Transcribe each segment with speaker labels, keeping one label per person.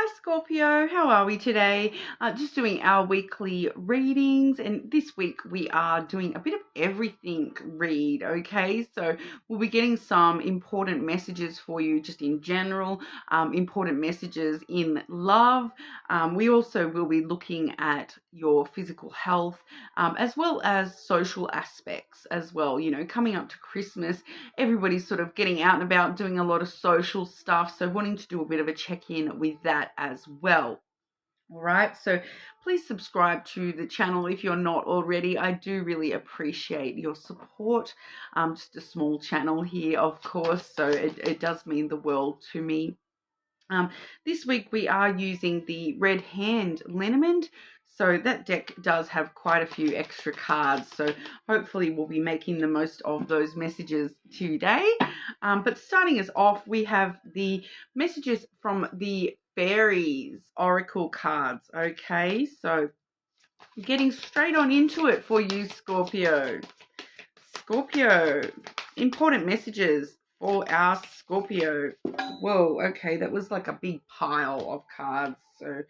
Speaker 1: Hi Scorpio, how are we today? Just doing our weekly readings, and this week we are doing a bit of everything read, okay? So we'll be getting some important messages for you just in general, important messages in love. We also will be looking at your physical health, as well as social aspects as well. You know, coming up to Christmas, everybody's sort of getting out and about doing a lot of social stuff, so wanting to do a bit of a check-in with that as well. All right, so please subscribe to the channel if you're not already. I do really appreciate your support. Just a small channel here, of course, so it does mean the world to me. This week we are using the Red Hand Lenormand. So that deck does have quite a few extra cards. So hopefully we'll be making the most of those messages today. But starting us off, we have the messages from the Fairies Oracle cards. Okay, so getting straight on into it for you, Scorpio. Scorpio, important messages for our Scorpio. Whoa, okay, that was like a big pile of cards. So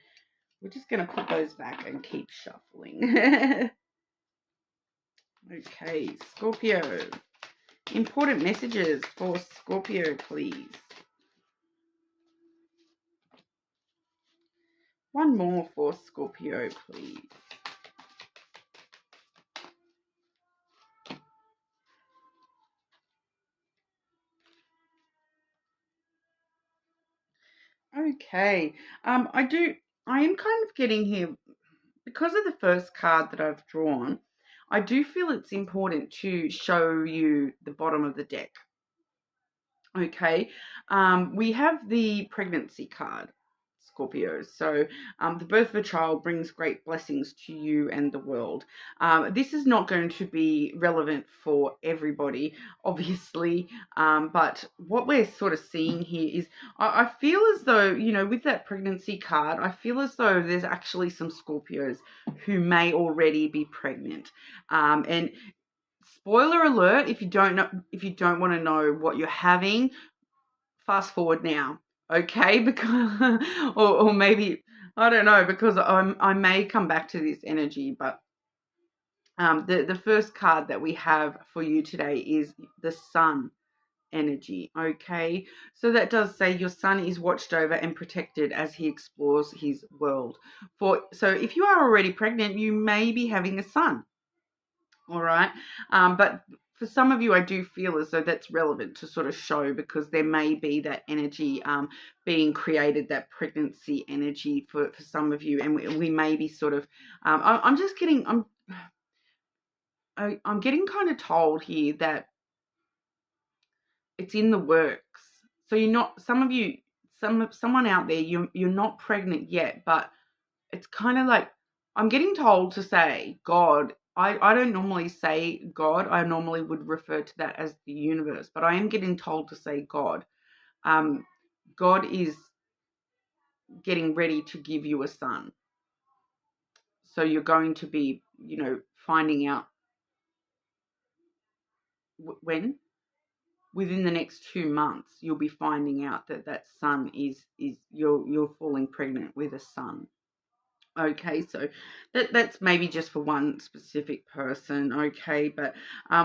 Speaker 1: we're just going to put those back and keep shuffling. Okay, Scorpio. Important messages for Scorpio, please. One more for Scorpio, please. Okay, I am kind of getting here, because of the first card that I've drawn, I do feel it's important to show you the bottom of the deck. Okay, we have the pregnancy card, Scorpio. So the birth of a child brings great blessings to you and the world. This is not going to be relevant for everybody, obviously, but what we're sort of seeing here is I feel as though, you know, with that pregnancy card, I feel as though there's actually some Scorpios who may already be pregnant. And spoiler alert, if you don't want to know what you're having, fast forward now, okay? Because or maybe I don't know, because I may come back to this energy, but the first card that we have for you today is the Sun energy. Okay, so that does say your son is watched over and protected as he explores his world. So if you are already pregnant, you may be having a son. All right. But for some of you, I do feel as though that's relevant to sort of show, because there may be that energy being created, that pregnancy energy for some of you. And we may be sort of, I'm getting kind of told here that it's in the works. So you're not, some of you, someone out there, you're not pregnant yet, but it's kind of like, I'm getting told to say God. I don't normally say God. I normally would refer to that as the universe, but I am getting told to say God. God is getting ready to give you a son. So you're going to be, you know, finding out when? Within the next 2 months, you'll be finding out that son is you're falling pregnant with a son. Okay, so that's maybe just for one specific person, okay? But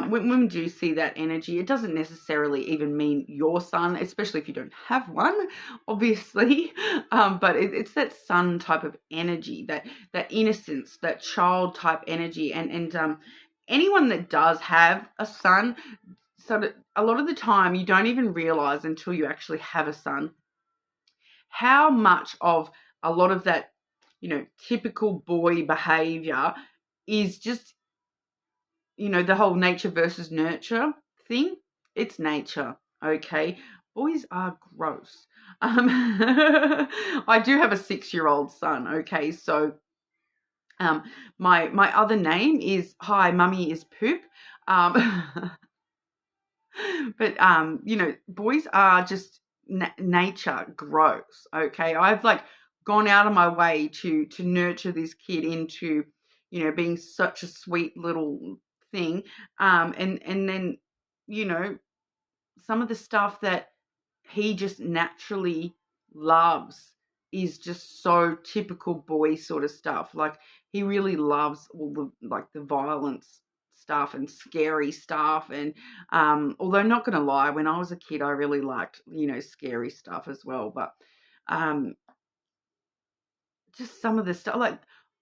Speaker 1: when we do see that energy, it doesn't necessarily even mean your son, especially if you don't have one, obviously. But it's that son type of energy, that innocence, that child type energy, and anyone that does have a son, so that a lot of the time you don't even realize until you actually have a son how much of a lot of that, you know, typical boy behavior is just, you know, the whole nature versus nurture thing. It's nature, okay? Boys are gross. I do have a 6-year-old son, okay? So my other name is, hi, mummy is poop. But you know, boys are just nature gross, okay? I've like gone out of my way to nurture this kid into, you know, being such a sweet little thing, and then, you know, some of the stuff that he just naturally loves is just so typical boy sort of stuff. Like, he really loves all the violence stuff and scary stuff. And although, not gonna lie, when I was a kid, I really liked, scary stuff as well. But um, just some of the stuff, like,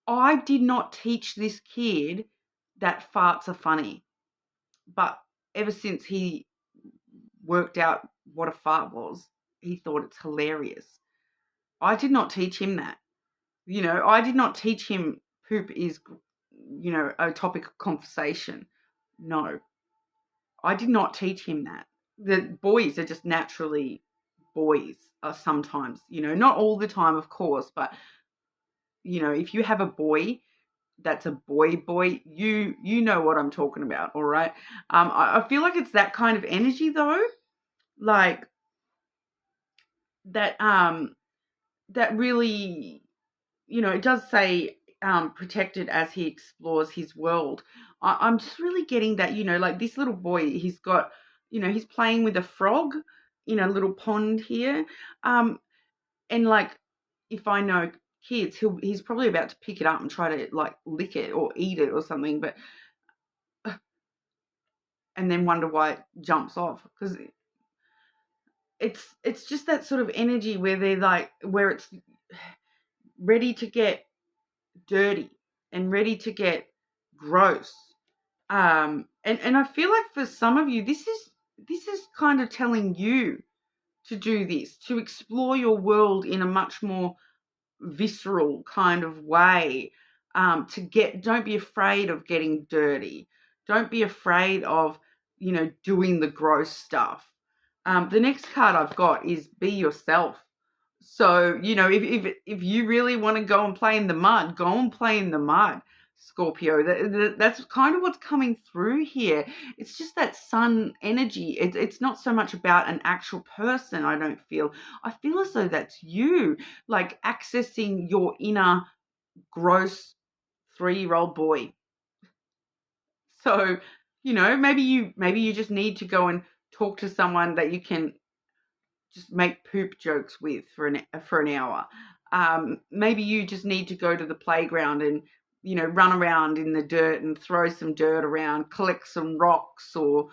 Speaker 1: I did not teach this kid that farts are funny, but ever since he worked out what a fart was, he thought it's hilarious. I did not teach him that. I did not teach him poop is, a topic of conversation. No, I did not teach him that. The boys are just naturally boys, sometimes, not all the time, of course, but, if you have a boy that's a boy, you know what I'm talking about, all right? I feel like it's that kind of energy, though, like that, that really, it does say, protected as he explores his world. I'm just really getting that, like this little boy, he's got, he's playing with a frog in a little pond here. And like, if I know kids, he's probably about to pick it up and try to like lick it or eat it or something, but and then wonder why it jumps off, because it's just that sort of energy where they're like, where it's ready to get dirty and ready to get gross. And I feel like for some of you, this is kind of telling you to do this, to explore your world in a much more visceral kind of way. Don't be afraid of getting dirty. Don't be afraid of, doing the gross stuff. The next card I've got is be yourself. So, if you really want to go and play in the mud, go and play in the mud, Scorpio. That's kind of what's coming through here. It's just that sun energy. It's not so much about an actual person, I don't feel. I feel as though that's you, like accessing your inner gross 3-year-old boy. So, maybe you just need to go and talk to someone that you can just make poop jokes with for an hour. Maybe you just need to go to the playground and, run around in the dirt and throw some dirt around, collect some rocks, or,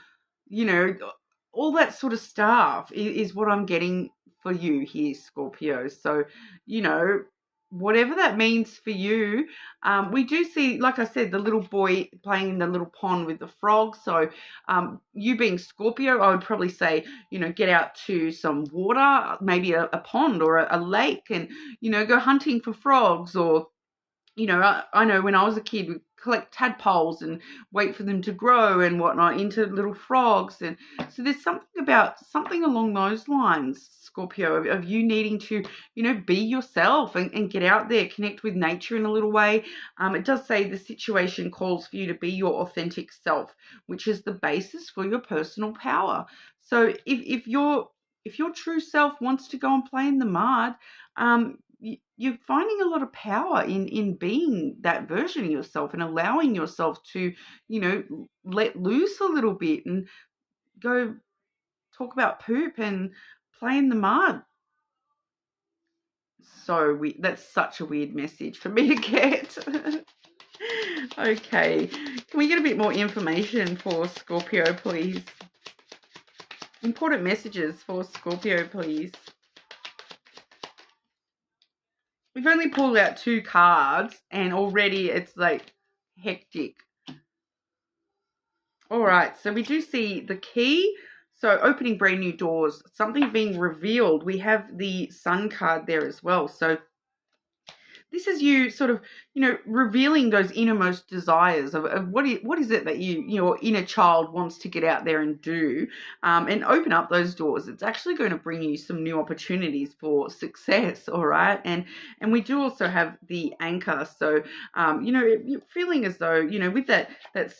Speaker 1: all that sort of stuff is what I'm getting for you here, Scorpio. So, whatever that means for you. We do see, like I said, the little boy playing in the little pond with the frog. So you being Scorpio, I would probably say, get out to some water, maybe a pond or a lake, and, go hunting for frogs. Or, I know when I was a kid, we'd collect tadpoles and wait for them to grow and whatnot into little frogs. And so there's something along those lines, Scorpio, of you needing to, be yourself and get out there, connect with nature in a little way. It does say the situation calls for you to be your authentic self, which is the basis for your personal power. So if your true self wants to go and play in the mud, you're finding a lot of power in being that version of yourself and allowing yourself to, let loose a little bit and go talk about poop and play in the mud. So that's such a weird message for me to get. Okay, can we get a bit more information for Scorpio, please? Important messages for Scorpio, please. We've only pulled out 2 cards and already it's like hectic. All right, so we do see the key. So opening brand new doors, something being revealed. We have the Sun card there as well. So this is you sort of, revealing those innermost desires of what is it that your inner child wants to get out there and do, and open up those doors. It's actually going to bring you some new opportunities for success, all right? And we do also have the anchor. So, you're feeling as though, with that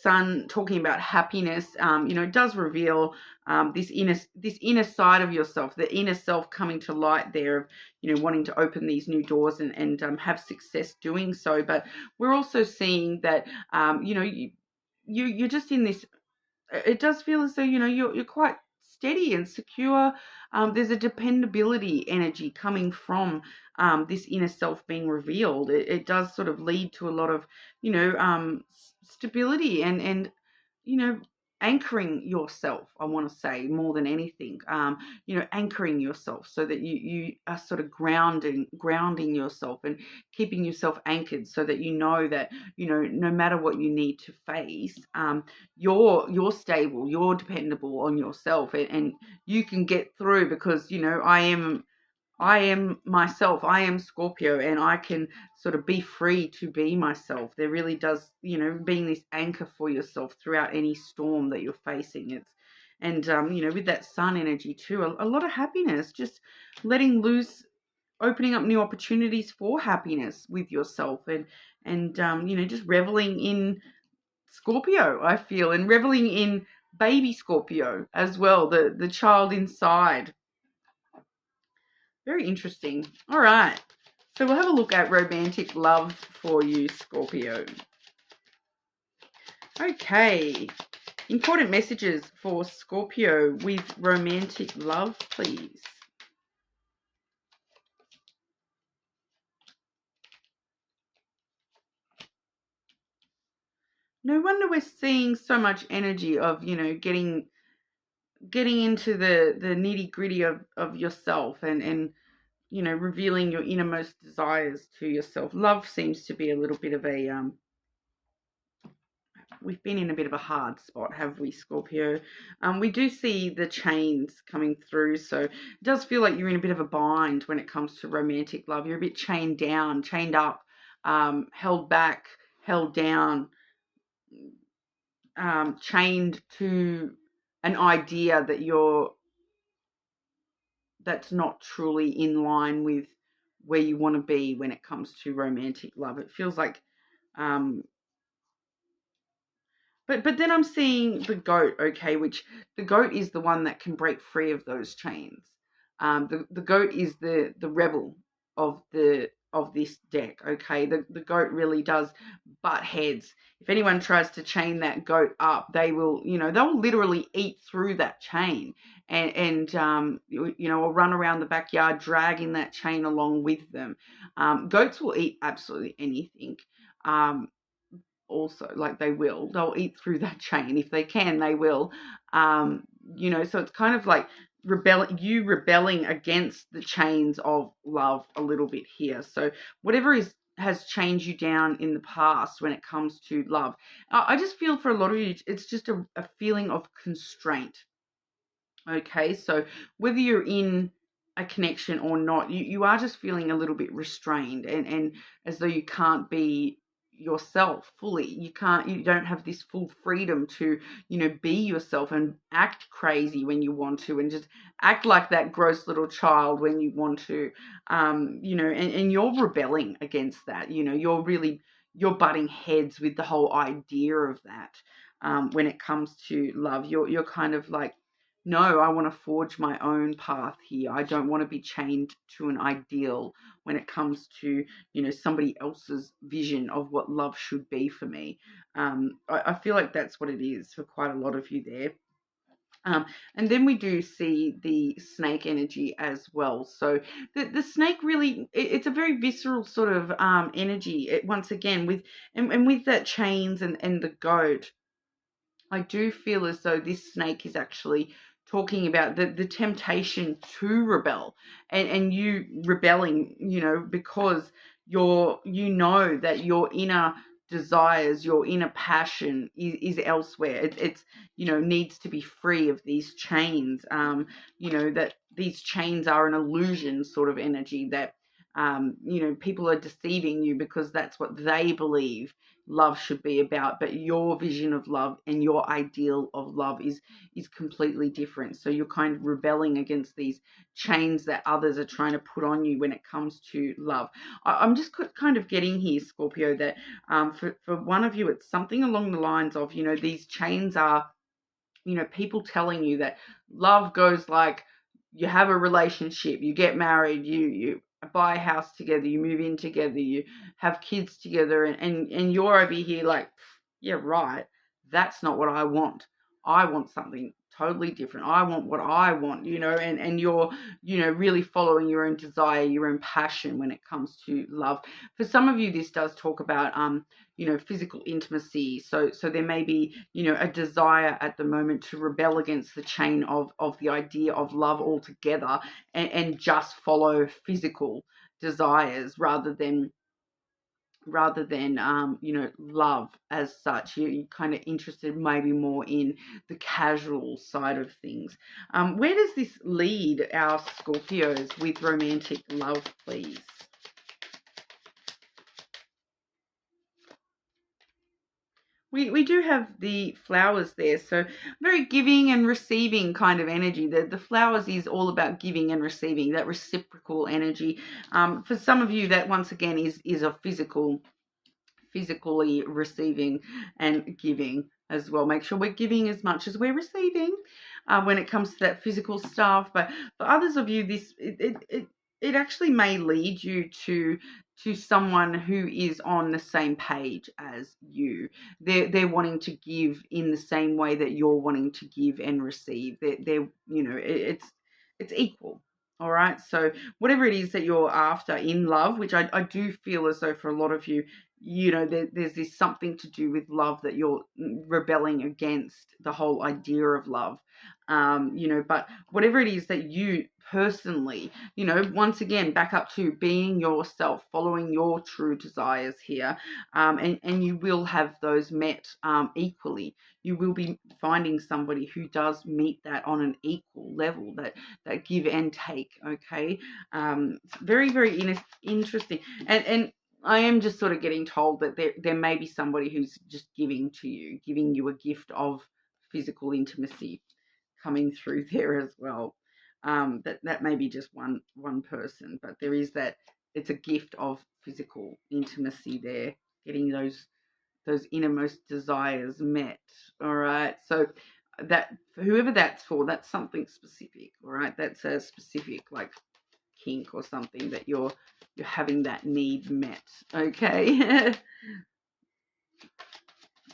Speaker 1: sun talking about happiness, it does reveal this inner side of yourself, the inner self coming to light there of, wanting to open these new doors and have success doing so. But we're also seeing that, you're just in this, it does feel as though, you're quite steady and secure. There's a dependability energy coming from this inner self being revealed. It does sort of lead to a lot of, stability and you know, anchoring yourself, I want to say, more than anything. Anchoring yourself so that you are sort of grounding yourself and keeping yourself anchored so that you know that, no matter what you need to face, you're stable, you're dependable on yourself, and you can get through because, I am myself. I am Scorpio, and I can sort of be free to be myself. There really does, being this anchor for yourself throughout any storm that you're facing. With that sun energy too, a lot of happiness, just letting loose, opening up new opportunities for happiness with yourself, and just reveling in Scorpio, I feel, and reveling in baby Scorpio as well, the child inside. Very interesting. All right. So we'll have a look at romantic love for you, Scorpio. Okay. Important messages for Scorpio with romantic love, please. No wonder we're seeing so much energy of, getting into the nitty gritty of yourself and revealing your innermost desires to yourself. Love seems to be a little bit of a we've been in a bit of a hard spot, have we, Scorpio? We do see the chains coming through, so it does feel like you're in a bit of a bind when it comes to romantic love. You're a bit chained down, chained up, held back, held down, chained to an idea that's not truly in line with where you want to be when it comes to romantic love. It feels like But then I'm seeing the goat, okay, which the goat is the one that can break free of those chains. The goat is the rebel of this deck, okay. The goat really does butt heads. If anyone tries to chain that goat up, they will, they'll literally eat through that chain and or run around the backyard dragging that chain along with them. Goats will eat absolutely anything. Also, like, they'll eat through that chain if they can. They will. So it's kind of like rebelling against the chains of love a little bit here. So whatever has chained you down in the past when it comes to love, I just feel for a lot of you it's just a feeling of constraint. Okay, so whether you're in a connection or not, you are just feeling a little bit restrained and as though you can't be yourself fully. You don't have this full freedom to, be yourself and act crazy when you want to and just act like that gross little child when you want to, and you're rebelling against that. You're butting heads with the whole idea of that. When it comes to love, you're kind of like, no, I want to forge my own path here. I don't want to be chained to an ideal when it comes to, somebody else's vision of what love should be for me. I feel like that's what it is for quite a lot of you there. And then we do see the snake energy as well. So the snake really, it's a very visceral sort of energy. Once again, with that chains and the goat, I do feel as though this snake is actually talking about the temptation to rebel and you rebelling, because that your inner desires, your inner passion is elsewhere. It's needs to be free of these chains. That these chains are an illusion sort of energy that, people are deceiving you because that's what they believe love should be about, but your vision of love and your ideal of love is completely different. So you're kind of rebelling against these chains that others are trying to put on you when it comes to love. I'm just kind of getting here, Scorpio, that for one of you, it's something along the lines of, these chains are, people telling you that love goes like, you have a relationship, you get married, you buy a house together, you move in together, you have kids together, and you're over here like, yeah, right, that's not what I want. I want something totally different. I want what I want, and you're, really following your own desire, your own passion when it comes to love. For some of you, this does talk about, physical intimacy. So there may be, a desire at the moment to rebel against the chain of the idea of love altogether, and just follow physical desires rather than love as such. You're kind of interested maybe more in the casual side of things. Where does this lead our Scorpios with romantic love, please? We do have the flowers there, so very giving and receiving kind of energy. The flowers is all about giving and receiving, that reciprocal energy. For some of you, that once again is a physically receiving and giving as well. Make sure we're giving as much as we're receiving when it comes to that physical stuff. But for others of you, this it actually may lead you to someone who is on the same page as you. They're wanting to give in the same way that you're wanting to give and receive. They're it's equal. All right. So whatever it is that you're after in love, which I do feel as though for a lot of you, there's this something to do with love that you're rebelling against the whole idea of love. But whatever it is that you personally, once again, back up to being yourself, following your true desires here, and you will have those met equally. You will be finding somebody who does meet that on an equal level, that give and take. Okay, very, very interesting, and I am just sort of getting told that there may be somebody who's just giving you a gift of physical intimacy coming through there as well. That may be just one person, but there is that. It's a gift of physical intimacy there, getting those innermost desires met. All right, so that whoever that's for, that's something specific. All right, that's a specific like kink or something that you're having that need met. Okay.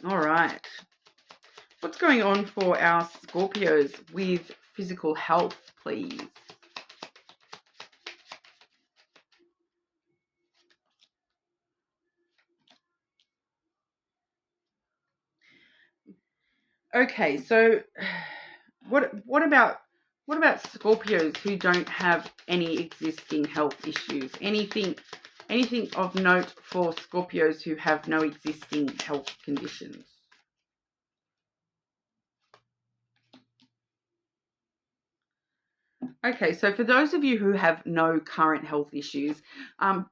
Speaker 1: All right. What's going on for our Scorpios with physical health, please? Okay, so what about Scorpios who don't have any existing health issues? Anything of note for Scorpios who have no existing health conditions? Okay, so for those of you who have no current health issues,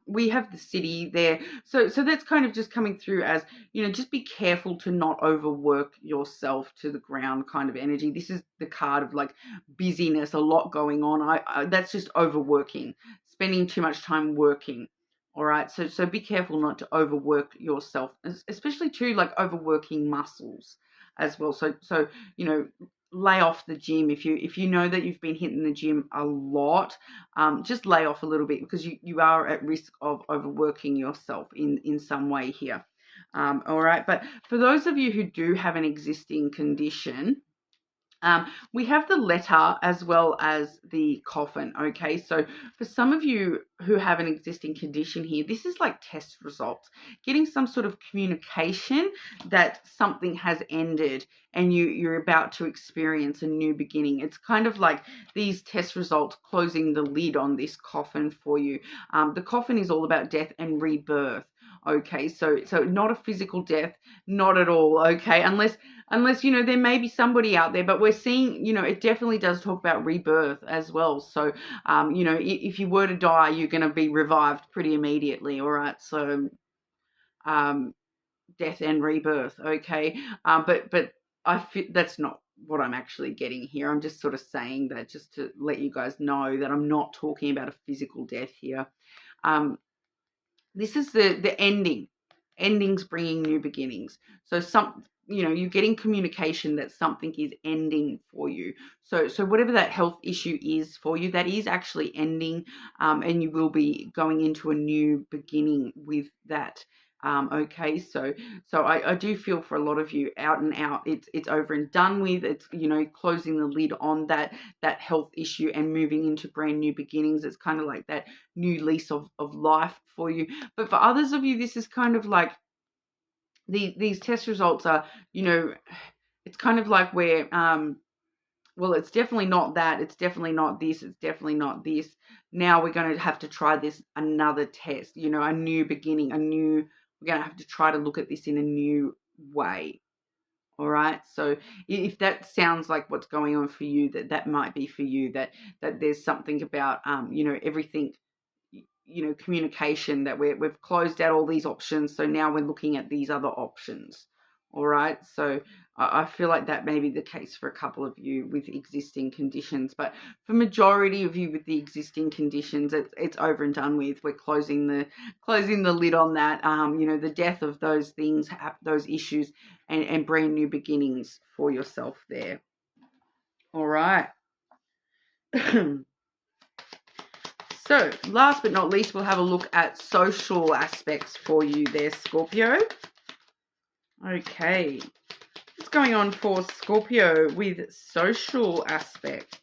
Speaker 1: we have the city there. So that's kind of just coming through as, just be careful to not overwork yourself to the ground kind of energy. This is the card of like busyness, a lot going on. That's just overworking, spending too much time working. All right, so be careful not to overwork yourself, especially too like overworking muscles as well. So lay off the gym. If you know that you've been hitting the gym a lot, just lay off a little bit, because you are at risk of overworking yourself in some way here. All right, but for those of you who do have an existing condition, we have the letter as well as the coffin. Okay, so for some of you who have an existing condition here, this is like test results, getting some sort of communication that something has ended and you're about to experience a new beginning. It's kind of like these test results closing the lid on this coffin for you. The coffin is all about death and rebirth. Okay, so not a physical death, not at all. Okay, unless there may be somebody out there, but we're seeing, it definitely does talk about rebirth as well. So if you were to die, you're going to be revived pretty immediately. All right, so death and rebirth. Okay, but I feel that's not what I'm actually getting here. I'm just sort of saying that just to let you guys know that I'm not talking about a physical death here. This is the ending. Endings bringing new beginnings. So you're getting communication that something is ending for you. So whatever that health issue is for you, that is actually ending, and you will be going into a new beginning with that Okay, so I do feel for a lot of you, out and out, it's over and done with. It's, closing the lid on that health issue and moving into brand new beginnings. It's kind of like that new lease of life for you. But for others of you, this is kind of like these test results are, it's kind of like where well, it's definitely not that. It's definitely not this. It's definitely not this. Now we're going to have to try this another test, a new beginning, we're going to have to try to look at this in a new way. All right. So if that sounds like what's going on for you, that might be for you, that there's something about, everything, communication, that we've closed out all these options. So now we're looking at these other options. All right. So I feel like that may be the case for a couple of you with existing conditions, but for majority of you with the existing conditions, it's over and done with. We're closing the lid on that. The death of those things, those issues, and brand new beginnings for yourself there. All right. So, last but not least, we'll have a look at social aspects for you there, Scorpio. Okay. What's going on for Scorpio with social aspects?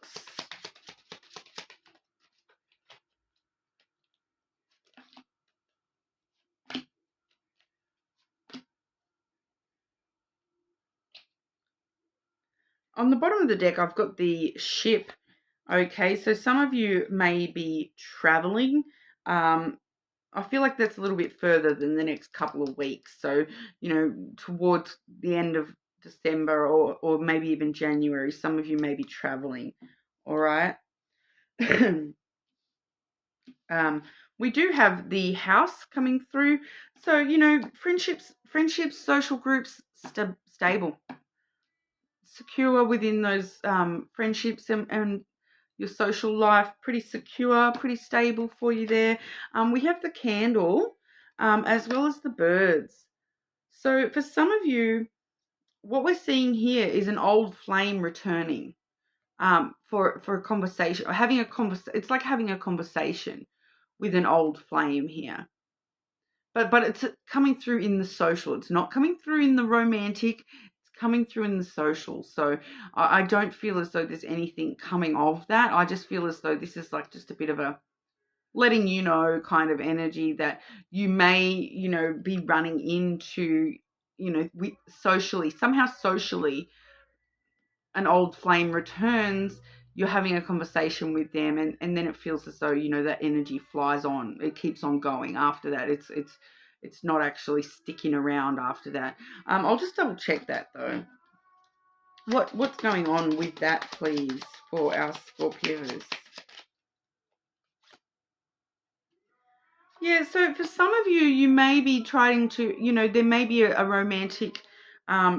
Speaker 1: On the bottom of the deck, I've got the ship. Okay, so some of you may be traveling. I feel like that's a little bit further than the next couple of weeks. So, towards the end of December or maybe even January, some of you may be traveling. All right. We do have the house coming through. So, friendships, social groups, stable, secure within those friendships and your social life, pretty secure, pretty stable for you there. We have the candle as well as the birds. So for some of you, what we're seeing here is an old flame returning for a conversation, or having a conversation. It's like having a conversation with an old flame here. But it's coming through in the social. It's not coming through in the romantic. It's coming through in the social. So I don't feel as though there's anything coming of that. I just feel as though this is like just a bit of a letting you know kind of energy that you may, be running into, somehow socially, an old flame returns. You're having a conversation with them, and then it feels as though, that energy flies on. It keeps on going after that. It's not actually sticking around after that. I'll just double check that though. What's going on with that, please, for our Scorpios? Yeah, so for some of you, you may be trying to, there may be a romantic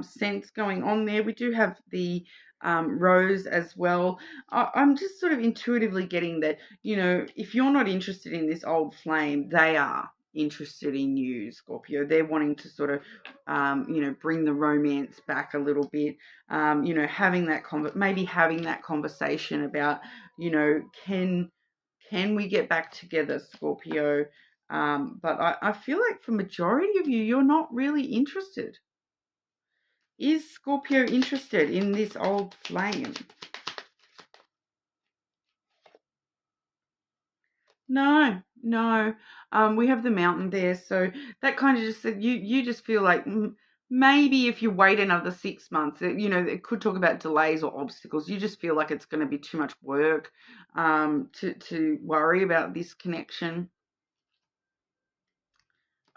Speaker 1: sense going on there. We do have the rose as well. I'm just sort of intuitively getting that, if you're not interested in this old flame, they are interested in you, Scorpio. They're wanting to sort of, bring the romance back a little bit, having that maybe having that conversation about, can we get back together, Scorpio? But I feel like for majority of you, you're not really interested. Is Scorpio interested in this old flame? No. We have the mountain there, so that kind of just said you just feel like maybe if you wait another 6 months, it could talk about delays or obstacles. You just feel like it's going to be too much work to worry about this connection.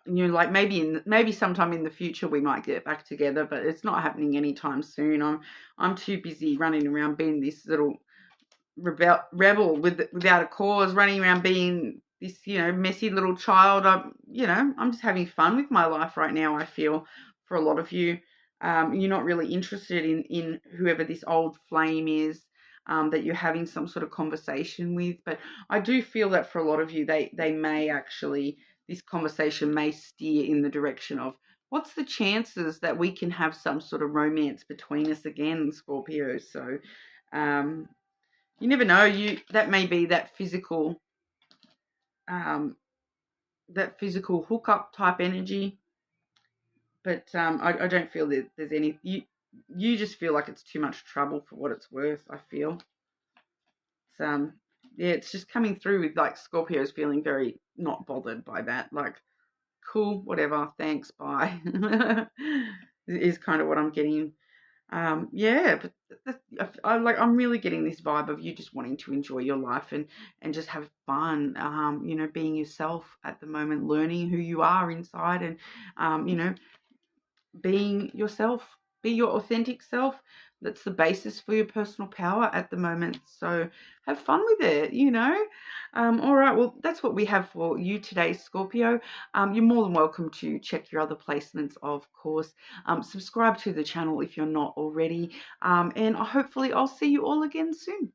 Speaker 1: Like maybe sometime in the future we might get back together, but it's not happening anytime soon. I'm too busy running around being this little rebel without a cause, running around being this messy little child. I'm just having fun with my life right now. I feel for a lot of you, you're not really interested in whoever this old flame is that you're having some sort of conversation with. But I do feel that for a lot of you, they may actually, this conversation may steer in the direction of, what's the chances that we can have some sort of romance between us again, Scorpio? So you never know. That may be that physical hookup type energy. But I don't feel that there's any, you just feel like it's too much trouble for what it's worth, I feel. It's, yeah, it's just coming through with like Scorpios feeling very not bothered by that. Like, cool, whatever, thanks, bye. Is kind of what I'm getting. Yeah, but I'm really getting this vibe of you just wanting to enjoy your life and just have fun. You know, being yourself at the moment, learning who you are inside, and you know, being yourself, be your authentic self. That's the basis for your personal power at the moment. So have fun with it, you know. All right, well, that's what we have for you today, Scorpio. You're more than welcome to check your other placements, of course. Subscribe to the channel if you're not already. And hopefully I'll see you all again soon.